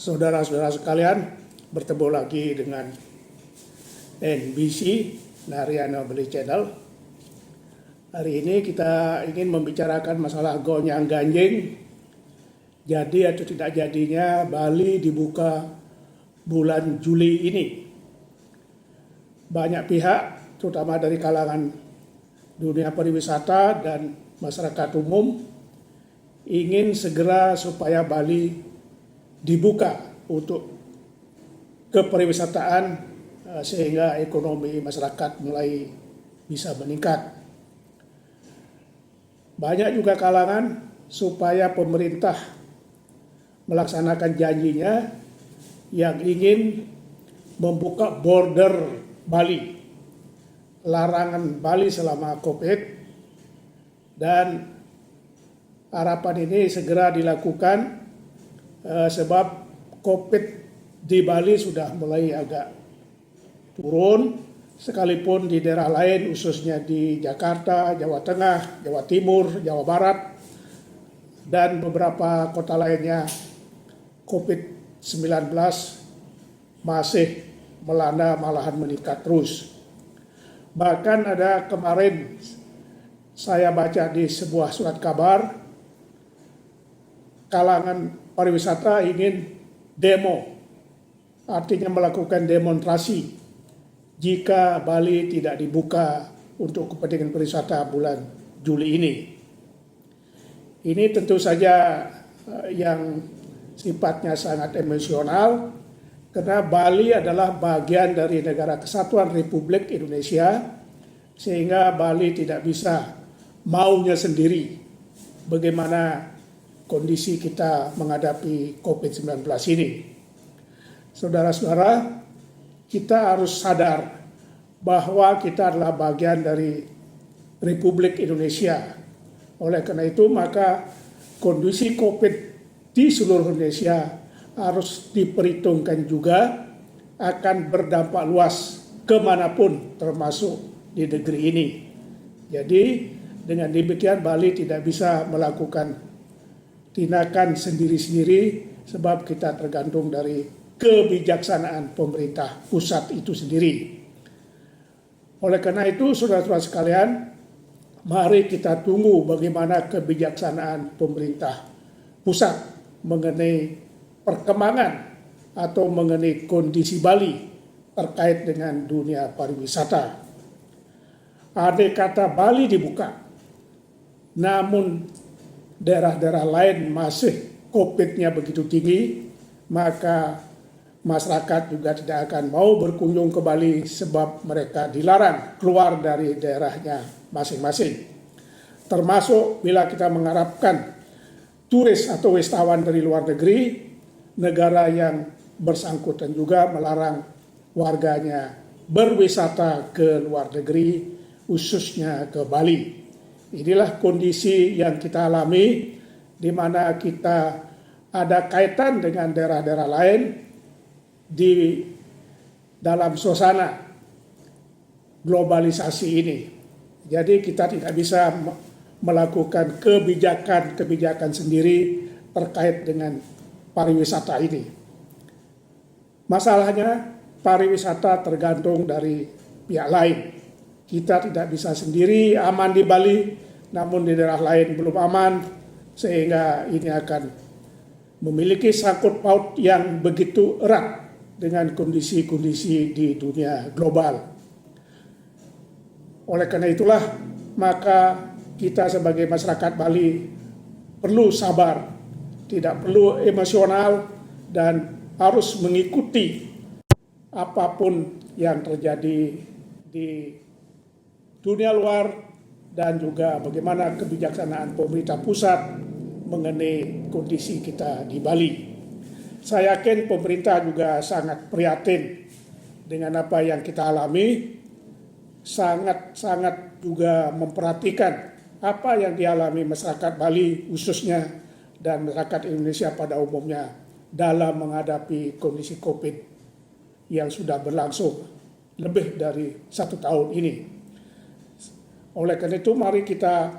Saudara-saudara sekalian, bertemu lagi dengan NBC, Narayana Bali Channel. Hari ini kita ingin membicarakan masalah gonjang ganjing, jadi atau tidak jadinya Bali dibuka bulan Juli ini. Banyak pihak, terutama dari kalangan dunia pariwisata dan masyarakat umum, ingin segera supaya Bali dibuka untuk kepariwisataan sehingga ekonomi masyarakat mulai bisa meningkat. Banyak juga kalangan supaya pemerintah melaksanakan janjinya yang ingin membuka border Bali, larangan Bali selama COVID, dan harapan ini segera dilakukan sebab COVID di Bali sudah mulai agak turun, sekalipun di daerah lain khususnya di Jakarta, Jawa Tengah, Jawa Timur, Jawa Barat, dan beberapa kota lainnya COVID-19 masih melanda, malahan meningkat terus. Bahkan ada kemarin saya baca di sebuah surat kabar, kalangan pariwisata ingin demo, artinya melakukan demonstrasi jika Bali tidak dibuka untuk kepentingan pariwisata bulan Juli ini. Ini tentu saja yang sifatnya sangat emosional, karena Bali adalah bagian dari Negara Kesatuan Republik Indonesia, sehingga Bali tidak bisa maunya sendiri bagaimana kondisi kita menghadapi COVID-19 ini. Saudara-saudara, kita harus sadar bahwa kita adalah bagian dari Republik Indonesia. Oleh karena itu, maka kondisi COVID di seluruh Indonesia harus diperhitungkan juga akan berdampak luas kemanapun, termasuk di negeri ini. Jadi, dengan demikian Bali tidak bisa melakukan tindakan sendiri-sendiri sebab kita tergantung dari kebijaksanaan pemerintah pusat itu sendiri. Oleh karena itu, saudara-saudara sekalian, mari kita tunggu bagaimana kebijaksanaan pemerintah pusat mengenai perkembangan atau mengenai kondisi Bali terkait dengan dunia pariwisata. Andai kata Bali dibuka, namun daerah-daerah lain masih COVID-nya begitu tinggi, maka masyarakat juga tidak akan mau berkunjung ke Bali sebab mereka dilarang keluar dari daerahnya masing-masing. Termasuk bila kita mengharapkan turis atau wisatawan dari luar negeri, negara yang bersangkutan juga melarang warganya berwisata ke luar negeri, khususnya ke Bali. Inilah kondisi yang kita alami, di mana kita ada kaitan dengan daerah-daerah lain di dalam suasana globalisasi ini. Jadi kita tidak bisa melakukan kebijakan sendiri terkait dengan pariwisata ini. Masalahnya, pariwisata tergantung dari pihak lain. Kita tidak bisa sendiri aman di Bali, namun di daerah lain belum aman, sehingga ini akan memiliki sangkut paut yang begitu erat dengan kondisi-kondisi di dunia global. Oleh karena itulah, maka kita sebagai masyarakat Bali perlu sabar, tidak perlu emosional, dan harus mengikuti apapun yang terjadi di dunia luar dan juga bagaimana kebijaksanaan pemerintah pusat mengenai kondisi kita di Bali. Saya yakin pemerintah juga sangat prihatin dengan apa yang kita alami, sangat juga memperhatikan apa yang dialami masyarakat Bali khususnya dan masyarakat Indonesia pada umumnya dalam menghadapi kondisi COVID yang sudah berlangsung lebih dari 1 tahun ini. Oleh karena itu, mari kita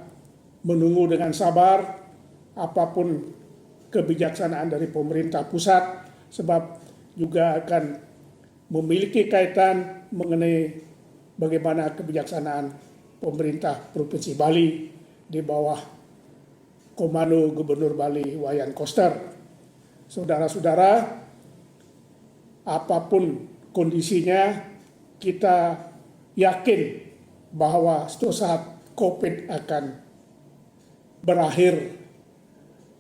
menunggu dengan sabar apapun kebijaksanaan dari pemerintah pusat sebab juga akan memiliki kaitan mengenai bagaimana kebijaksanaan pemerintah Provinsi Bali di bawah komando Gubernur Bali Wayan Koster. Saudara-saudara, apapun kondisinya, kita yakin bahwa suatu saat COVID akan berakhir.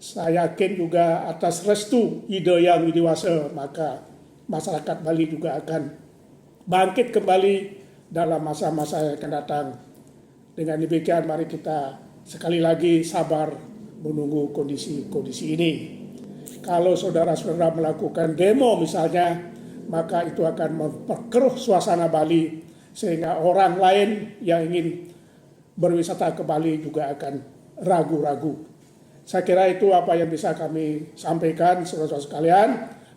Saya yakin juga atas restu Ide Yang Widiwasa, maka masyarakat Bali juga akan bangkit kembali dalam masa-masa yang akan datang. Dengan demikian, mari kita sekali lagi sabar menunggu kondisi-kondisi ini. Kalau saudara-saudara melakukan demo misalnya, maka itu akan memperkeruh suasana Bali, sehingga orang lain yang ingin berwisata ke Bali juga akan ragu-ragu. Saya kira itu apa yang bisa kami sampaikan, saudara-saudara sekalian.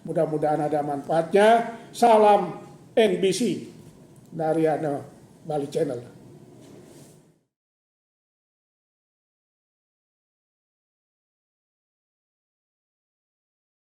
Mudah-mudahan ada manfaatnya. Salam NBC dari Bali Channel.